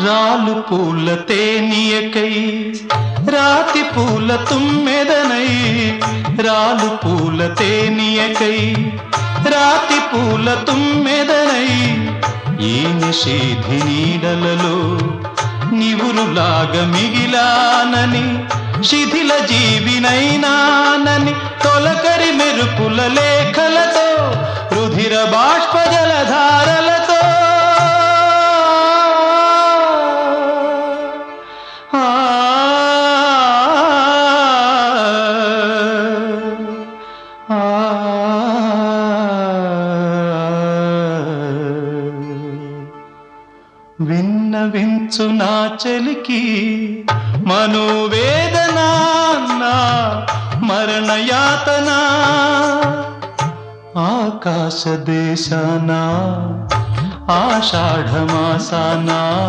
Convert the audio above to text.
రాలు పూల తేనియకై రాతి పూల తుమ్మెదనై రాలు పూల తేనియకై రాతి పూల తుమ్మెదనై ఈ నిషేధి నీడలలో నివురులాగా మిగిలానని శిథిల జీవినైనానని తొలకరి మెరుపుల లేఖలతో రుధిర బాష్ప జలధారలతో విన్నవించు నా చలికి మనోవేదన నా మరణయాతన ఆకాశ దేశాన ఆషాఢమాసాన